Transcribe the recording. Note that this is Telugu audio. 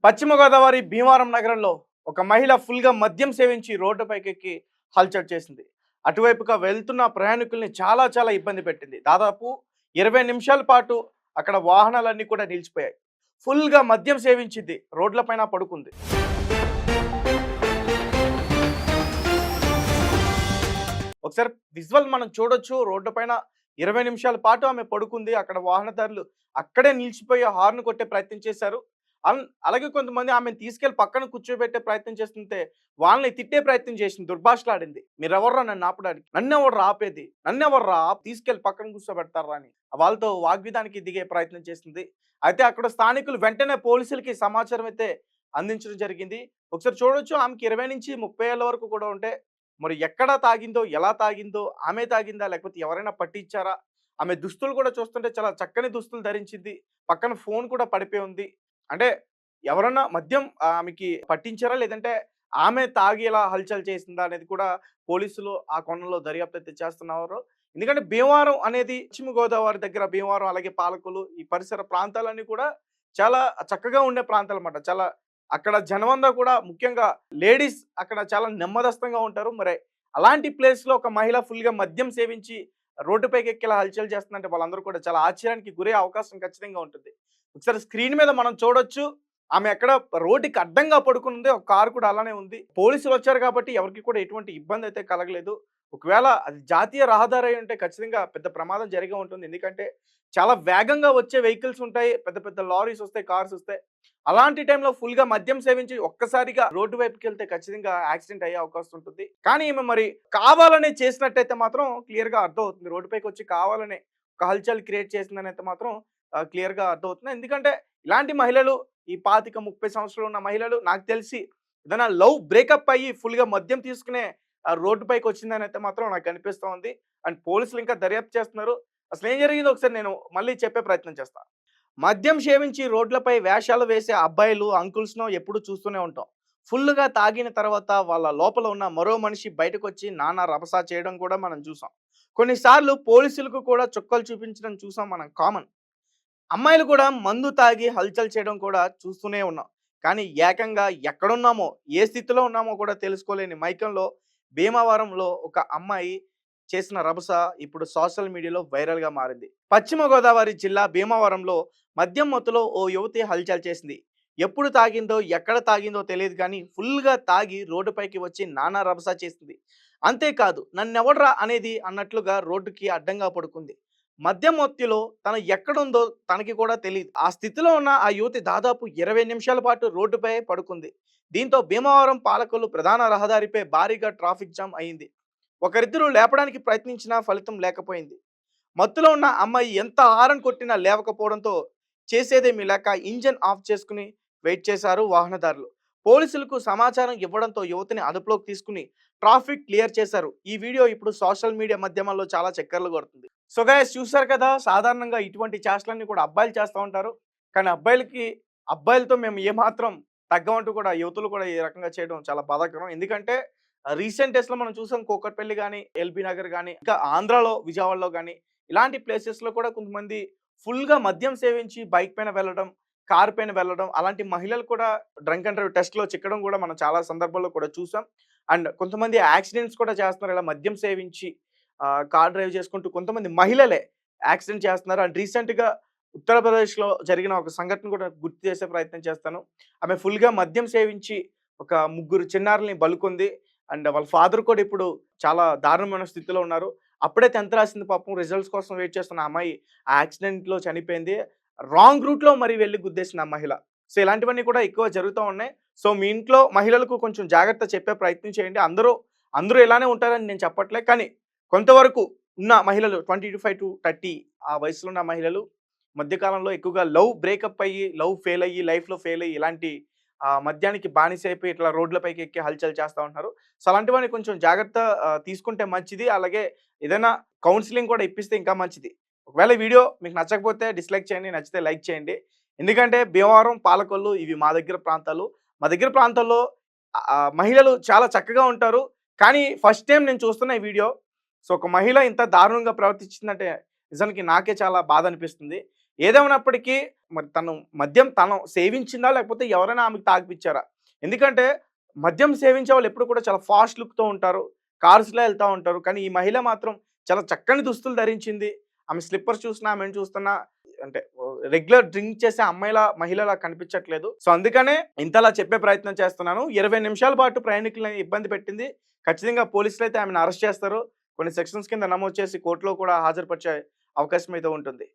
పశ్చిమ గోదావరి భీమవరం నగరంలో ఒక మహిళ ఫుల్గా మద్యం సేవించి రోడ్డుపైకెక్కి హల్చల్ చేసింది. అటువైపుగా వెళ్తున్న ప్రయాణికుల్ని చాలా ఇబ్బంది పెట్టింది. దాదాపు 20 నిమిషాల పాటు అక్కడ వాహనాలన్నీ కూడా నిలిచిపోయాయి. ఫుల్గా మద్యం సేవించింది, రోడ్లపైన పడుకుంది. ఒకసారి విజువల్ మనం చూడొచ్చు. రోడ్డు పైన 20 నిమిషాల పాటు ఆమె పడుకుంది. అక్కడ వాహనదారులు అక్కడే నిలిచిపోయి హార్న్ కొట్టే ప్రయత్నం చేశారు. అలాగే కొంతమంది ఆమెను తీసుకెళ్లి పక్కన కూర్చోబెట్టే ప్రయత్నం చేస్తుంటే వాళ్ళని తిట్టే ప్రయత్నం చేసింది, దుర్భాషలాడింది. మీరెవర్రా నన్ను ఆపడానికి, నన్నెవర్రా ఆపేది, నన్నెవర్రా తీసుకెళ్లి పక్కన కూర్చోబెడతారా అని వాళ్ళతో వాగ్విదానికి దిగే ప్రయత్నం చేసింది. అయితే అక్కడ స్థానికులు వెంటనే పోలీసులకి సమాచారం అయితే అందించడం జరిగింది. ఒకసారి చూడొచ్చు, ఆమెకి 20 నుంచి 30 ఏళ్ళ వరకు కూడా ఉంటే మరి ఎక్కడ తాగిందో, ఎలా తాగిందో, ఆమె తాగిందా లేకపోతే ఎవరైనా పట్టించారా? ఆమె దుస్తులు కూడా చూస్తుంటే చాలా చక్కని దుస్తులు ధరించింది. పక్కన ఫోన్ కూడా పడిపోయి ఉంది. అంటే ఎవరన్నా మద్యం ఆమెకి పట్టించారా? లేదంటే ఆమె తాగి ఇలా హల్చల్ చేసిందా అనేది కూడా పోలీసులు ఆ కోణంలో దర్యాప్తు అయితే చేస్తున్నారు. ఎందుకంటే భీమవరం అనేది పశ్చిమ గోదావరి దగ్గర భీమవరం, అలాగే పాలకొల్లు ఈ పరిసర ప్రాంతాలన్నీ కూడా చాలా చక్కగా ఉండే ప్రాంతాలన్నమాట. చాలా అక్కడ జనమంతా కూడా ముఖ్యంగా లేడీస్ అక్కడ చాలా నెమ్మదస్తంగా ఉంటారు. మరి అలాంటి ప్లేస్‌లో ఒక మహిళ ఫుల్‌గా మద్యం సేవించి రోడ్డుపైకి ఎక్కి ఇలా హల్చల్ చేస్తుందంటే వాళ్ళందరూ కూడా చాలా ఆశ్చర్యానికి గురయ్యే అవకాశం ఖచ్చితంగా ఉంటుంది. ఒకసారి స్క్రీన్ మీద మనం చూడొచ్చు. ఆమె ఎక్కడ రోడ్డుకి అడ్డంగా పడుకుని ఉంది. ఒక కారు కూడా అలానే ఉంది. పోలీసులు వచ్చారు కాబట్టి ఎవరికీ కూడా ఎటువంటి ఇబ్బంది అయితే కలగలేదు. ఒకవేళ అది జాతీయ రహదారి అయి ఉంటే ఖచ్చితంగా పెద్ద ప్రమాదం జరిగే ఉంటుంది. ఎందుకంటే చాలా వేగంగా వచ్చే వెహికల్స్ ఉంటాయి. పెద్ద లారీస్ వస్తాయి, కార్స్ వస్తాయి. అలాంటి టైంలో ఫుల్‌గా మద్యం సేవించి ఒక్కసారిగా రోడ్డు వైపుకెళ్తే ఖచ్చితంగా యాక్సిడెంట్ అయ్యే అవకాశం ఉంటుంది. కానీ ఈమె మరి కావాలనే చేసినట్టయితే మాత్రం క్లియర్‌గా అర్థమవుతుంది. రోడ్డుపైకొచ్చి కావాలనే ఒక హల్చల్ క్రియేట్ చేసిందనైతే మాత్రం క్లియర్‌గా అర్థమవుతుంది. ఎందుకంటే ఇలాంటి మహిళలు ఈ 25, 30 సంవత్సరాలు ఉన్న మహిళలు నాకు తెలిసి ఏదైనా లవ్ బ్రేకప్ అయ్యి ఫుల్‌గా మద్యం తీసుకునే రోడ్డుపైకొచ్చిందనైతే మాత్రం నాకు అనిపిస్తా ఉంది. అండ్ పోలీసులు ఇంకా దర్యాప్తు చేస్తున్నారు. అసలేం జరిగిందో ఒకసారి నేను మళ్ళీ చెప్పే ప్రయత్నం చేస్తా. మద్యం సేవించి రోడ్లపై వేషాలు వేసే అబ్బాయిలు, అంకుల్స్‌ను ఎప్పుడు చూస్తూనే ఉంటాం. ఫుల్‌గా తాగిన తర్వాత వాళ్ళ లోపల ఉన్న మరో మనిషి బయటకొచ్చి నానా రభస చేయడం కూడా మనం చూసాం. కొన్నిసార్లు పోలీసులకు కూడా చుక్కలు చూపించడం చూసాం మనం కామన్. అమ్మాయిలు కూడా మందు తాగి హల్చల్ చేయడం కూడా చూస్తూనే ఉన్నాం. కానీ ఏకంగా ఎక్కడున్నామో, ఏ స్థితిలో ఉన్నామో కూడా తెలుసుకోలేని మైకంలో భీమవరంలో ఒక అమ్మాయి చేసిన రభస ఇప్పుడు సోషల్ మీడియాలో వైరల్‌గా మారింది. పశ్చిమ గోదావరి జిల్లా భీమవరంలో మద్యం మత్తులో ఓ యువతి హల్చల్ చేసింది. ఎప్పుడు తాగిందో, ఎక్కడ తాగిందో తెలియదు కానీ ఫుల్‌గా తాగి రోడ్డుపైకి వచ్చి నానా రభస చేసింది. అంతేకాదు నన్నెవడ్రా అనేది అన్నట్లుగా రోడ్డుకి అడ్డంగా పడుకుంది. మద్యం మత్తులో తను ఎక్కడుందో తనకి కూడా తెలీదు. ఆ స్థితిలో ఉన్న ఆ యువతి దాదాపు 20 నిమిషాల పాటు రోడ్డుపై పడుకుంది. దీంతో భీమవరం పాలకొల్లు ప్రధాన రహదారిపై భారీగా ట్రాఫిక్ జామ్ అయింది. ఒకరిద్దరు లేపడానికి ప్రయత్నించినా ఫలితం లేకపోయింది. మత్తులో ఉన్న అమ్మాయి ఎంత హారన్ కొట్టినా లేవకపోవడంతో చేసేదేమీ లేక ఇంజన్ ఆఫ్ చేసుకుని వెయిట్ చేశారు వాహనదారులు. పోలీసులకు సమాచారం ఇవ్వడంతో యువతిని అదుపులోకి తీసుకుని ట్రాఫిక్ క్లియర్ చేశారు. ఈ వీడియో ఇప్పుడు సోషల్ మీడియా మాధ్యమాల్లో చాలా చక్కర్లు కొడుతుంది. సో గైస్, చూసారు కదా, సాధారణంగా ఇటువంటి చేష్టలన్నీ కూడా అబ్బాయిలు చేస్తూ ఉంటారు. కానీ అబ్బాయిలతో మేము ఏమాత్రం తగ్గమంటూ కూడా యువతులు కూడా ఈ రకంగా చేయడం చాలా బాధాకరం. ఎందుకంటే రీసెంట్ డేస్‌లో మనం చూసాం కూకట్పల్లి గాని, ఎల్బీ నగర్ గాని, ఇంకా ఆంధ్రాలో విజయవాడలో గాని ఇలాంటి ప్లేసెస్‌లో కూడా కొంతమంది ఫుల్‌గా మద్యం సేవించి బైక్ పైన వెళ్ళడం, కార్ పైన వెళ్ళడం, అలాంటి మహిళలు కూడా డ్రంక్ అండ్ డ్రైవ్ టెస్ట్‌లో చిక్కడం కూడా మనం చాలా సందర్భాల్లో కూడా చూసాం. అండ్ కొంతమంది యాక్సిడెంట్స్ కూడా చేస్తున్నారు ఇలా మద్యం సేవించి కార్ డ్రైవ్ చేసుకుంటూ కొంతమంది మహిళలే యాక్సిడెంట్ చేస్తున్నారు. అండ్ రీసెంట్‌గా ఉత్తరప్రదేశ్‌లో జరిగిన ఒక సంఘటన కూడా గుర్తు చేసే ప్రయత్నం చేస్తాను. ఆమె ఫుల్‌గా మద్యం సేవించి ఒక ముగ్గురు చిన్నారుల్ని బలుకుంది. అండ్ వాళ్ళ ఫాదర్ కూడా ఇప్పుడు చాలా దారుణమైన స్థితిలో ఉన్నారు. అప్పుడే 10th రాసింది పాపం. రిజల్ట్స్ కోసం వెయిట్ చేస్తున్న ఆ అమ్మాయి ఆ యాక్సిడెంట్‌లో చనిపోయింది. రాంగ్ రూట్‌లో మరి వెళ్లి గుద్దేసింది ఆ మహిళ. సో ఇలాంటివన్నీ కూడా ఎక్కువ జరుగుతూ ఉన్నాయి. సో మీ ఇంట్లో మహిళలకు కొంచెం జాగ్రత్త చెప్పే ప్రయత్నం చేయండి. అందరూ ఇలానే ఉంటారని నేను చెప్పట్లే. కానీ కొంతవరకు ఉన్న మహిళలు 25-30 ఆ వయసులో ఉన్న మహిళలు మధ్య కాలంలో ఎక్కువగా లవ్ బ్రేకప్ అయ్యి, లవ్ ఫెయిల్ అయ్యి, లైఫ్‌లో ఫెయిల్ అయ్యి ఇలాంటి మద్యానికి బానిసైపోయి ఇట్లా రోడ్లపైకి ఎక్కి హల్చల్ చేస్తా ఉంటున్నారు. సో అలాంటివన్నీ కొంచెం జాగ్రత్త తీసుకుంటే మంచిది. అలాగే ఏదైనా కౌన్సెలింగ్ కూడా ఇప్పిస్తే ఇంకా మంచిది. ఒకవేళ ఈ వీడియో మీకు నచ్చకపోతే డిస్‌లైక్ చేయండి. నచ్చితే లైక్ చేయండి. ఎందుకంటే భీమవరం, పాలకొల్లు ఇవి మా దగ్గర ప్రాంతాలు. మా దగ్గర ప్రాంతాల్లో మహిళలు చాలా చక్కగా ఉంటారు. కానీ ఫస్ట్ టైమ్ నేను చూస్తున్న ఈ వీడియో. సో ఒక మహిళ ఇంత దారుణంగా ప్రవర్తించిందంటే నిజానికి నాకే చాలా బాధ అనిపిస్తుంది. ఏదేమైనప్పటికీ మరి మద్యం తను సేవించిందా? లేకపోతే ఎవరైనా ఆమెకు తాగిపిచ్చారా? ఎందుకంటే మద్యం సేవించే వాళ్ళు ఎప్పుడు కూడా చాలా ఫాస్ట్ లుక్‌తో ఉంటారు. కార్స్‌లో ఎళ్తా ఉంటారు. కానీ ఈ మహిళ మాత్రం చాలా చక్కని దుస్తులు ధరించింది. ఆమె స్లిప్పర్స్ చూసినా, ఆమెను చూస్తున్నా అంటే రెగ్యులర్ డ్రింక్ చేసే మహిళలా కనిపించట్లేదు. సో, అందుకనే ఇంతలా చెప్పే ప్రయత్నం చేస్తున్నాను. 20 నిమిషాల పాటు ప్రయాణికులని ఇబ్బంది పెట్టింది. ఖచ్చితంగా పోలీసులైతే ఆమెను అరెస్ట్ చేస్తారు. కొన్ని సెక్షన్స్ కింద నమోదు చేసి కోర్టులో కూడా హాజరుపరిచే అవకాశం అయితే ఉంటుంది.